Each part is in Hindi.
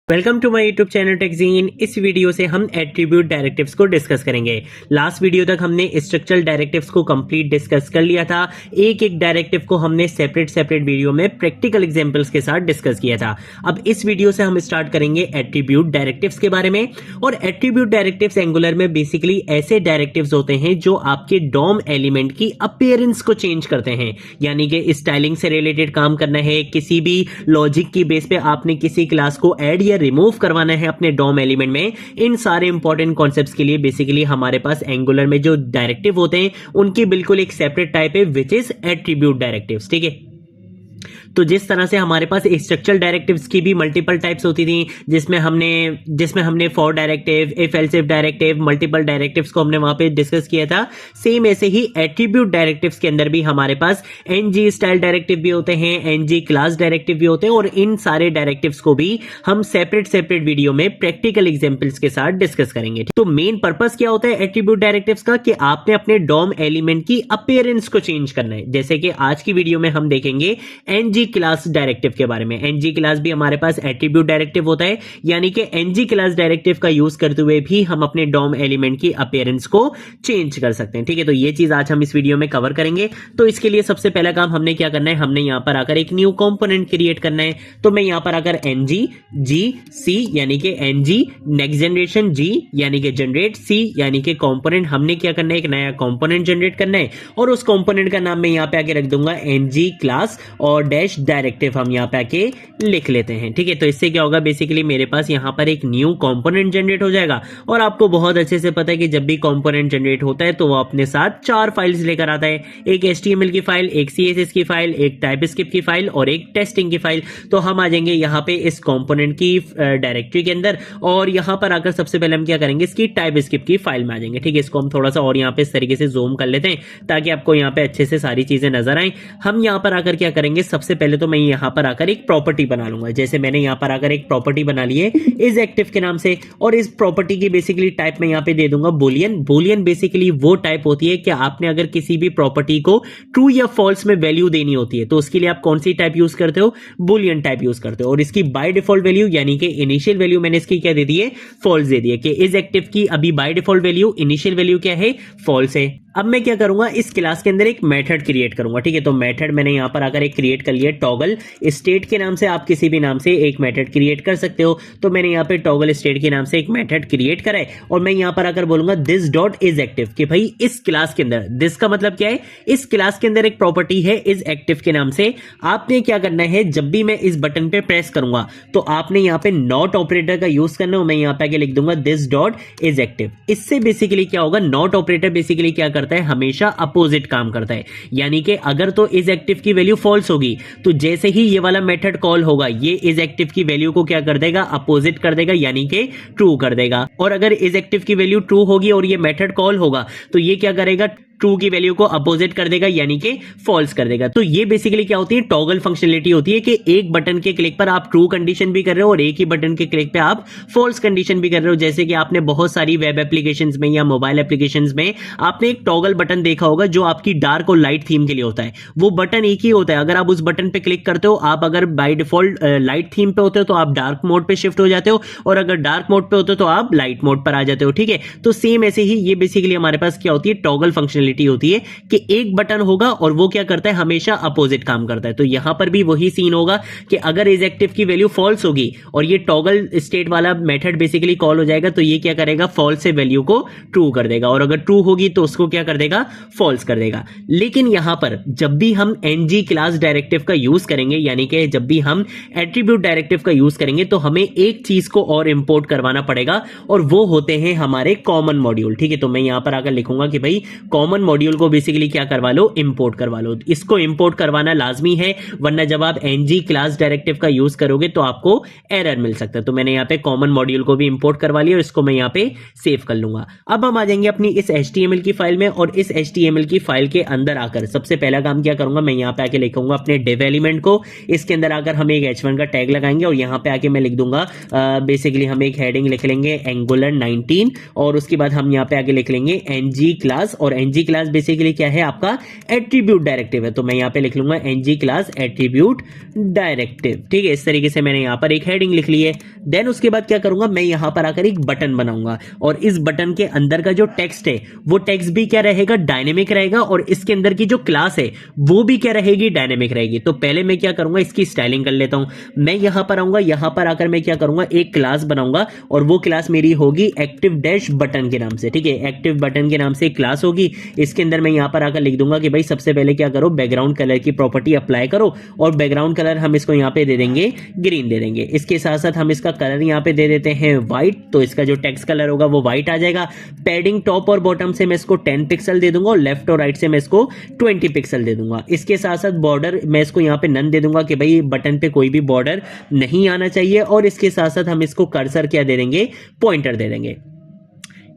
Welcome to my YouTube channel TechGene. इस वीडियो से हम एट्रीब्यूट डायरेक्टिव्स को डिस्कस करेंगे। लास्ट वीडियो तक हमने स्ट्रक्चरल डायरेक्टिव्स को कंप्लीट डिस्कस कर लिया था। एक एक डायरेक्टिव को हमने सेपरेट वीडियो में प्रैक्टिकल एग्जांपल्स के साथ डिस्कस किया था। अब इस वीडियो से हम स्टार्ट करेंगे एट्रीब्यूट डायरेक्टिव्स के बारे में। और एट्रीब्यूट डायरेक्टिव्स एंगुलर में बेसिकली ऐसे डायरेक्टिव्स होते हैं जो आपके डॉम एलिमेंट की अपीयरेंस को चेंज करते हैं, यानी कि स्टाइलिंग से रिलेटेड काम करना है, किसी भी लॉजिक की बेस पे आपने किसी क्लास को ऐड या रिमूव करवाना है अपने डॉम एलिमेंट में। इन सारे इंपॉर्टेंट कॉन्सेप्ट्स के लिए बेसिकली हमारे पास एंगुलर में जो डायरेक्टिव होते हैं उनकी बिल्कुल एक सेपरेट टाइप है विच इज एट्रीब्यूट डायरेक्टिव्स। ठीक है, तो जिस तरह से हमारे पास स्ट्रक्चरल डायरेक्टिव्स की भी मल्टीपल टाइप्स होती थी, जिसमें हमने for directive, if else if directive, multiple directives को हमने वहां पे डिस्कस किया था। सेम ऐसे ही एट्रीब्यूट डायरेक्टिव्स के अंदर भी हमारे पास एनजी स्टाइल डायरेक्टिव भी होते हैं, एनजी क्लास डायरेक्टिव भी होते हैं, और इन सारे डायरेक्टिव्स को भी हम सेपरेट वीडियो में प्रैक्टिकल एग्जांपल्स के साथ डिस्कस करेंगे। तो मेन पर्पस क्या होता है एट्रीब्यूट डायरेक्टिव्स का, कि आपने अपने डॉम एलिमेंट की अपीयरेंस को चेंज करना है। जैसे कि आज की वीडियो में हम देखेंगे एनजी क्लास डायरेक्टिव के बारे में। एनजी क्लास भी हमारे पास एट्रीब्यूट डायरेक्टिव होता है, यानी कि एनजी क्लास डायरेक्टिव का यूज करते हुए भी हम अपने डॉम एलिमेंट की अपीयरेंस को चेंज कर सकते हैं। ठीक है, तो ये चीज आज हम इस वीडियो में कवर करेंगे। तो इसके लिए सबसे पहला काम हमने क्या करना है, हमने यहां पर आकर एक न्यू कंपोनेंट क्रिएट करना है। तो मैं यहां पर आकर एनजी जी सी यानी कि एनजी नेक्स्ट जनरेशन, जी यानी कि जनरेट, सी यानी कि कंपोनेंट, हमने क्या करना है एक नया कंपोनेंट जनरेट करना है, और उस कंपोनेंट का नाम मैं यहां पे आके रख दूंगा एनजी क्लास और डैश डायरेक्टिव हम यहां पे आके लिख लेते हैं। ठीक है, तो इससे क्या होगा, बेसिकली मेरे पास यहां पर एक न्यू कंपोनेंट जनरेट हो जाएगा। और आपको बहुत अच्छे से पता है कि जब भी कंपोनेंट जनरेट होता है तो वो अपने साथ 4 फाइल्स लेकर आता है, एक HTML की फाइल, एक CSS की फाइल, एक टाइपस्क्रिप्ट की फाइल और एक टेस्टिंग की फाइल। तो हम आ जाएंगे यहां पे इस कंपोनेंट की डायरेक्टरी के अंदर, और यहां पर आकर सबसे पहले हम क्या करेंगे, इसकी टाइपस्क्रिप्ट की फाइल में आ जाएंगे। ठीक है, इसको हम थोड़ा सा और यहां पे इस तरीके से जूम कर लेते हैं ताकि आपको यहां पे अच्छे से सारी चीजें नजर आए। हम यहां पर आकर क्या करेंगे, सबसे पहले तो मैं यहां पर आकर एक प्रॉपर्टी बना लूंगा। जैसे मैंने यहां पर आकर एक प्रॉपर्टी बना ली है इज एक्टिव के नाम से, और इस प्रॉपर्टी की बेसिकली टाइप मैं यहां पे दे दूंगा बूलियन। बूलियन बेसिकली वो टाइप होती है कि आपने अगर किसी भी प्रॉपर्टी को ट्रू या फॉल्स में वैल्यू देनी होती है तो उसके लिए आप कौन सी टाइप यूज करते हो, बूलियन टाइप यूज करते हो। और इसकी बाय डिफॉल्ट वैल्यू यानी कि इनिशियल वैल्यू मैंने इसकी क्या दे दी है, फॉल्स दे दी है, कि इज एक्टिव की अभी by default value, initial value क्या है, फॉल्स है। अब मैं क्या करूंगा, इस क्लास के अंदर एक मेथड क्रिएट करूंगा। ठीक है, तो मेथड मैंने यहां पर आकर एक क्रिएट कर लिया टॉगल स्टेट के नाम से। आप किसी भी नाम से एक मेथड क्रिएट कर सकते हो। तो मैंने यहां पे टॉगल स्टेट के नाम से एक मेथड क्रिएट करा है, और मैं यहां पर आकर बोलूंगा दिस डॉट इज एक्टिव, कि भाई इस क्लास के अंदर, दिस का मतलब क्या है, इस क्लास के अंदर एक प्रॉपर्टी है इज एक्टिव के नाम से। आपने क्या करना है, जब भी मैं इस बटन पे प्रेस करूंगा तो आपने यहां पे नॉट ऑपरेटर का यूज करना है। मैं यहां पे आके लिख दूंगा दिस डॉट इज एक्टिव। इससे बेसिकली क्या होगा, नॉट ऑपरेटर बेसिकली क्या करता है, हमेशा अपोजिट काम करता है। यानी कि अगर तो इज एक्टिव की वैल्यू फॉल्स होगी तो जैसे ही ये वाला मेथड कॉल होगा ये इज एक्टिव की वैल्यू को क्या कर देगा, अपोजिट कर देगा, यानी कि ट्रू कर देगा। और अगर इज एक्टिव की वैल्यू ट्रू होगी और ये मेथड कॉल होगा तो ये क्या करेगा, ट्रू की वैल्यू को अपोजिट कर देगा, यानी कि फॉल्स कर देगा। तो ये बेसिकली क्या होती है, टॉगल फंक्शनलिटी होती है, कि एक बटन के क्लिक पर आप ट्रू कंडीशन भी कर रहे हो और एक ही बटन के क्लिक पे आप फॉल्स कंडीशन भी कर रहे हो। जैसे कि आपने बहुत सारी वेब एप्लीकेशंस में या मोबाइल एप्लीकेशंस में आपने एक टॉगल बटन देखा होगा जो आपकी डार्क और लाइट थीम के लिए होता है। वो बटन एक ही होता है, अगर आप उस बटन पे क्लिक करते हो, आप अगर बाय डिफॉल्ट लाइट थीम पे होते हो तो आप डार्क मोड पे शिफ्ट हो जाते हो, और अगर डार्क मोड पे होते हो तो आप लाइट मोड पर आ जाते हो। ठीक है, तो सेम ऐसे ही ये बेसिकली हमारे पास क्या होती है, टॉगल फंक्शनलिटी होती है, कि एक बटन होगा और वो क्या करता है, हमेशा अपोजिट काम करता है। तो यहां पर भी वही सीन होगा कि अगर इज एक्टिव की वैल्यू फॉल्स होगी और ये टॉगल स्टेट वाला मेथड बेसिकली कॉल हो जाएगा तो ये क्या करेगा, फॉल्स से वैल्यू को ट्रू कर देगा, और अगर ट्रू होगी तो उसको क्या कर देगा, फॉल्स कर देगा। लेकिन यहां पर जब भी हम एनजी क्लास डायरेक्टिव का यूज करेंगे, यानी कि जब भी हम एट्रीब्यूट डायरेक्टिव का यूज करेंगे तो हमें एक चीज को और इंपोर्ट करवाना पड़ेगा, और वो होते हैं हमारे कॉमन मॉड्यूल। ठीक है, तो मैं यहां पर आकर लिखूंगा कि भाई कॉमन मॉड्यूल को बेसिकली क्या करवा लो, इंपोर्ट करवा लो। इसको इंपोर्ट करवाना लाजमी है, वरना जब आप एनजी क्लास डायरेक्टिव का यूज करोगे तो आपको एरर मिल सकता है। तो मैंने यहां पे कॉमन मॉड्यूल को भी इंपोर्ट करवा लिया और इसको मैं यहां पे सेव कर लूंगा। अब हम आ जाएंगे अपनी इस HTML की फाइल में, और इस HTML की फाइल के अंदर आकर सबसे पहला काम क्या करूंगा, मैं यहां पे आके लिखूंगा अपने डिव एलिमेंट को। इसके अंदर आकर हम एक h1 का टैग लगाएंगे और यहां पे आके मैं लिख दूंगा बेसिकली हम एक हेडिंग लिख लेंगे एंगुलर 19, और उसके बाद हम यहां पे आके लिख लेंगे एनजी क्लास, और एनजी एनजी क्लास बेसिकली क्या है, आपका एट्रीब्यूट डायरेक्टिव है। तो मैं यहाँ पे लिख लूंगा एनजी क्लास एट्रीब्यूट डायरेक्टिव। ठीक है, इस तरीके से मैंने यहाँ पर एक हेडिंग लिख ली है। देन उसके बाद क्या करूंगा, मैं यहाँ पर आकर एक बटन बनाऊंगा और इस बटन के अंदर का जो टेक्स्ट है वो टेक्स्ट भी क्या रहेगा, डायनेमिक रहेगा, और इसके अंदर की जो क्लास है वो भी क्या रहेगी, डायनेमिक रहेगी। तो पहले मैं क्या करूंगा, इसकी स्टाइलिंग कर लेता हूं। मैं यहां पर आऊंगा, यहां पर आकर मैं क्या करूंगा, एक क्लास बनाऊंगा और वो क्लास मेरी होगी एक्टिव डैश बटन के नाम से। ठीक है, एक्टिव बटन के नाम से एक क्लास होगी। इसके अंदर मैं यहां पर आकर लिख दूंगा कि भाई सबसे पहले क्या करो, बैकग्राउंड कलर की प्रॉपर्टी अप्लाई करो और बैकग्राउंड कलर हम इसको यहां पे दे देंगे ग्रीन दे देंगे। इसके साथ साथ हम इसका कलर यहां पे दे देते हैं व्हाइट, तो इसका जो टेक्स्ट कलर होगा वो व्हाइट आ जाएगा। पैडिंग टॉप और बॉटम से मैं इसको 10 पिक्सल दे दूंगा और लेफ्ट और राइट से मैं इसको 20 पिक्सल दे दूंगा। इसके साथ साथ बॉर्डर मैं इसको यहां पे नन दे दूंगा कि भाई बटन पे कोई भी बॉर्डर नहीं आना चाहिए, और इसके साथ साथ हम इसको कर्सर क्या दे देंगे, पॉइंटर दे देंगे।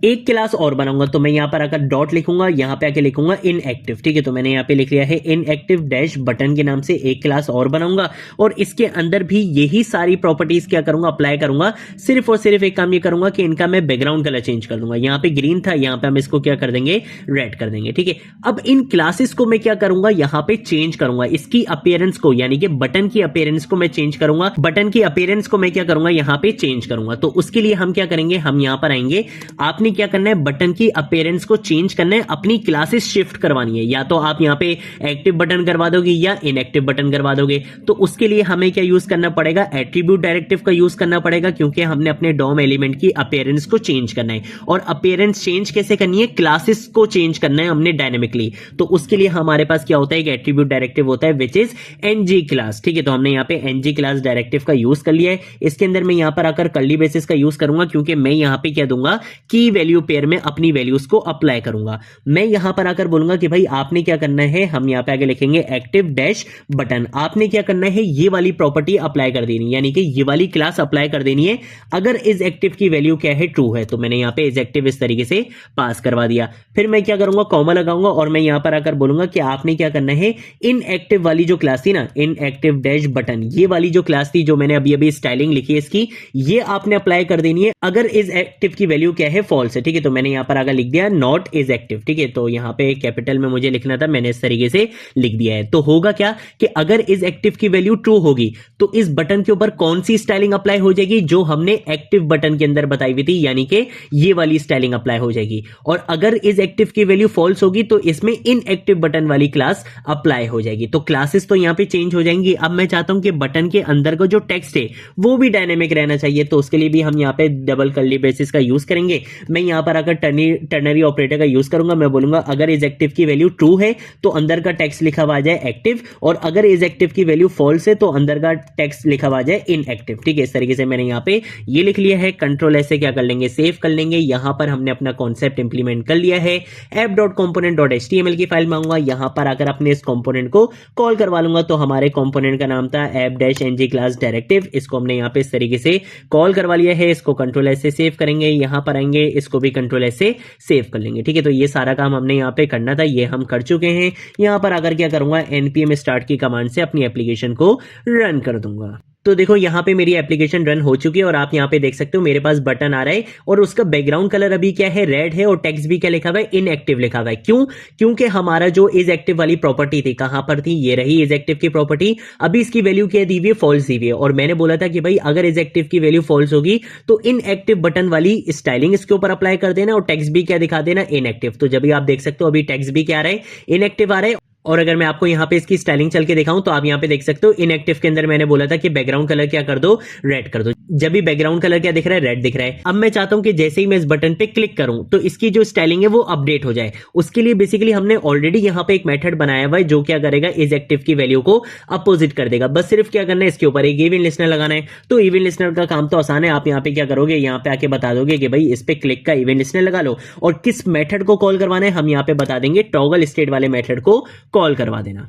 एक क्लास और बनाऊंगा, तो मैं यहां पर आकर डॉट लिखूंगा, यहां पे आके लिखूंगा इनएक्टिव। ठीक है, तो मैंने यहां पे लिख लिया है इनएक्टिव डैश बटन के नाम से एक क्लास और बनाऊंगा और इसके अंदर भी यही सारी प्रॉपर्टीज क्या करूंगा, अप्लाई करूंगा। सिर्फ और सिर्फ एक काम ये करूंगा कि इनका मैं बैकग्राउंड कलर चेंज कर दूंगा। यहां पे ग्रीन था, यहां पे हम इसको क्या कर देंगे, रेड कर देंगे। ठीक है, अब इन क्लासेस को मैं क्या करूंगा, यहां पे चेंज करूंगा, इसकी अपीयरेंस को, यानी कि बटन की अपीयरेंस को मैं चेंज करूंगा। बटन की अपीयरेंस को मैं क्या करूंगा, यहां पे चेंज करूंगा। तो उसके लिए हम क्या करेंगे, हम यहां पर आएंगे। आपने क्या करना है, बटन की अपीयरेंस को चेंज करना है, अपनी क्लासेस शिफ्ट करवानी है। या तो आप यहां पे एक्टिव बटन करवा दोगे या इनएक्टिव बटन करवा दोगे। तो उसके लिए हमें क्या यूज करना पड़ेगा, एट्रीब्यूट डायरेक्टिव का यूज करना पड़ेगा, क्योंकि हमने अपने डॉम एलिमेंट की अपीयरेंस को चेंज करना है। और अपीयरेंस चेंज कैसे करनी है, क्लासेस को चेंज करना है हमने डायनेमिकली। तो उसके लिए हमारे पास क्या होता है, एक एट्रीब्यूट डायरेक्टिव होता है विच इज एनजी क्लास। ठीक है, तो हमने यहां पे एनजी क्लास डायरेक्टिव का यूज कर लिया है। इसके अंदर मैं यहां पर आकर कर्ली ब्रेसेस का यूज करूंगा, क्योंकि मैं यहां पे क्या दूंगा, की वैल्यू पेयर में अपनी वैल्यूज को अप्लाई करूंगा। मैं यहां पर आकर बोलूंगा कि भाई आपने क्या करना है, हम यहां पे आगे लिखेंगे एक्टिव डैश बटन। आपने क्या करना है, ये वाली प्रॉपर्टी अप्लाई कर देनी है, यानी कि ये वाली क्लास अप्लाई कर देनी है अगर इस एक्टिव की वैल्यू क्या है, ट्रू है। तो मैंने यहां पे इस एक्टिव इस तरीके से पास करवा दिया। फिर मैं क्या करूंगा, कॉमा लगाऊंगा और मैं यहां पर आकर बोलूंगा कि आपने क्या करना है, इन एक्टिव वाली जो क्लास थी ना, इन एक्टिव डैश बटन, ये वाली जो क्लास थी जो मैंने अभी अभी स्टाइलिंग लिखी है इसकी, ये आपने अप्लाई कर देनी है अगर इस एक्टिव की वैल्यू क्या है, फॉल्स है। ठीक है, तो मैंने यहां पर आगे लिख दिया नॉट इज एक्टिव। ठीक है, तो यहां पे कैपिटल में मुझे लिखना था, मैंने इस तरीके से लिख दिया है। तो होगा क्या कि अगर इस एक्टिव की वैल्यू ट्रू होगी तो इस बटन के ऊपर कौन सी स्टाइलिंग अप्लाई हो जाएगी, जो हमने एक्टिव बटन के अंदर बताई हुई थी, यानी कि ये वाली स्टाइलिंग अप्लाई हो जाएगी। और अगर इस एक्टिव की वैल्यू फॉल्स होगी तो इसमें इनएक्टिव बटन वाली क्लास अप्लाई हो जाएगी। तो क्लासेस तो यहां पे चेंज हो जाएंगी। अब मैं चाहता हूं कि बटन के अंदर का जो टेक्स्ट है वो भी डायनेमिक रहना चाहिए। तो उसके लिए भी हम यहां पे डबल कर्ली ब्रेसेस का यूज करेंगे। मैं यहां पर आकर टर्नरी ऑपरेटर का यूज करूंगा। मैं बोलूंगा अगर इस एक्टिव की वैल्यू ट्रू है तो अंदर का टेक्स्ट लिखा हुआ आ जाए एक्टिव, और अगर इस एक्टिव की वैल्यू फॉल्स है तो अंदर का टेक्स्ट लिखा हुआ आ जाए इनएक्टिव। ठीक है, इस तरीके से मैंने यहां पे ये लिख लिया है। कंट्रोल ऐसे क्या कर लेंगे, सेव कर लेंगे। यहां पर हमने अपना कॉन्सेप्ट इंप्लीमेंट कर लिया है। app.component.html की फाइल मांगूंगा, यहां पर आकर अपने इस कंपोनेंट को कॉल करवा लूंगा। तो हमारे कंपोनेंट का नाम था app-ng class directive। इसको हमने यहां पे इस तरीके से कॉल करवा लिया है। इसको कंट्रोल ऐसे सेव करेंगे, यहां पर आएंगे, इसको भी कंट्रोल ऐसे सेव कर लेंगे। ठीक है, तो ये सारा काम हमने यहाँ पे करना था, ये हम कर चुके हैं। यहाँ पर आकर क्या करूंगा, npm start की कमांड से अपनी एप्लीकेशन को रन कर दूंगा। तो देखो यहाँ पे मेरी एप्लीकेशन रन हो चुकी है और आप यहाँ पे देख सकते हो मेरे पास बटन आ रहा है और उसका बैकग्राउंड कलर अभी क्या है, रेड है, और टेक्स्ट भी क्या लिखा हुआ है, इनएक्टिव लिखा हुआ है। क्यों? क्योंकि हमारा जो इज एक्टिव वाली प्रॉपर्टी थी, कहां पर थी, ये रही इज एक्टिव की प्रॉपर्टी। अभी इसकी वैल्यू क्या दी हुई है, फॉल्स दी हुई है, और मैंने बोला था कि भाई अगर इज एक्टिव की वैल्यू फॉल्स होगी तो इनएक्टिव बटन वाली स्टाइलिंग इसके ऊपर अप्लाई कर देना और टेक्स्ट भी क्या दिखा देना, इनएक्टिव। तो जब भी आप देख सकते हो अभी टेक्स्ट भी क्या आ रहा है, इनएक्टिव आ रहा है। और अगर मैं आपको यहाँ पे इसकी स्टाइलिंग चल के दिखाऊं तो आप यहाँ पे देख सकते हो इनएक्टिव के अंदर मैंने बोला था कि बैकग्राउंड कलर क्या कर दो, रेड कर दो। जब भी बैकग्राउंड कलर क्या दिख रहा है, रेड दिख रहा है। अब मैं चाहता हूं कि जैसे ही मैं इस बटन पे क्लिक करूं तो इसकी जो स्टाइलिंग है वो अपडेट हो जाए। उसके लिए बेसिकली हमने ऑलरेडी यहाँ पे एक मेथड बनाया हुआ है जो क्या करेगा, इज एक्टिव की वैल्यू को अपोजिट कर देगा। बस सिर्फ क्या करना है, इसके ऊपर एक इवेंट लिस्टनर लगाना है। तो इवेंट लिस्टनर का काम तो आसान है। आप यहाँ पे क्या करोगे, यहाँ पे आके बता दोगे कि भाई इस पे क्लिक का इवेंट लिस्टनर लगा लो, और किस मेथड को कॉल करवाना है हम यहाँ पे बता देंगे, टॉगल स्टेट वाले मेथड को कॉल करवा देना।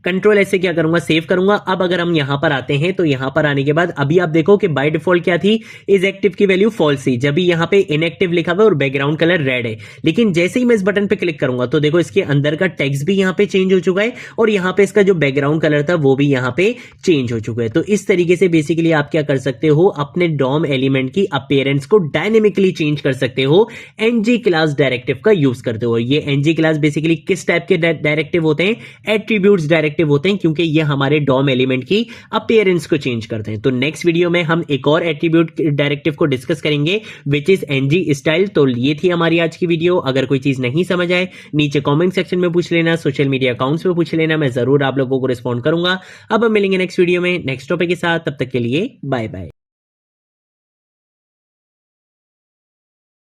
कंट्रोल ऐसे क्या करूंगा, सेव करूंगा। अब अगर हम यहां पर आते हैं तो यहां पर आने के बाद अभी आप देखो कि बाय डिफॉल्ट क्या थी, इज एक्टिव की वैल्यू फॉल्स थी, जब भी यहां पे इनएक्टिव लिखा हुआ है और बैकग्राउंड कलर रेड है। लेकिन जैसे ही मैं इस बटन पे क्लिक करूंगा तो देखो इसके अंदर का टेक्स्ट भी यहां पे चेंज हो चुका है और यहां पे इसका जो बैकग्राउंड कलर था वो भी यहां पे चेंज हो चुका है। तो इस तरीके से बेसिकली आप क्या कर सकते हो, अपने डॉम एलिमेंट की अपीयरेंस को डायनेमिकली चेंज कर सकते हो एनजी क्लास डायरेक्टिव का यूज करते हो। ये एनजी क्लास बेसिकली किस टाइप के डायरेक्टिव होते हैं, एट्रीब्यूट्स डायरेक्टिव होते हैं, क्योंकि ये हमारे डॉम एलिमेंट की अपीयरेंस को चेंज करते हैं। तो नेक्स्ट वीडियो में हम एक और एट्रीब्यूट डायरेक्टिव को डिस्कस करेंगे विच इज एनजी स्टाइल। तो ये थी हमारी आज की वीडियो। अगर कोई चीज नहीं समझ आए नीचे कमेंट सेक्शन में पूछ लेना, सोशल मीडिया अकाउंट्स में पूछ लेना, मैं जरूर आप लोगों को रिस्पॉन्ड करूंगा। अब हम मिलेंगे नेक्स्ट वीडियो में नेक्स्ट टॉपिक के साथ, तब तक के लिए बाय बाय।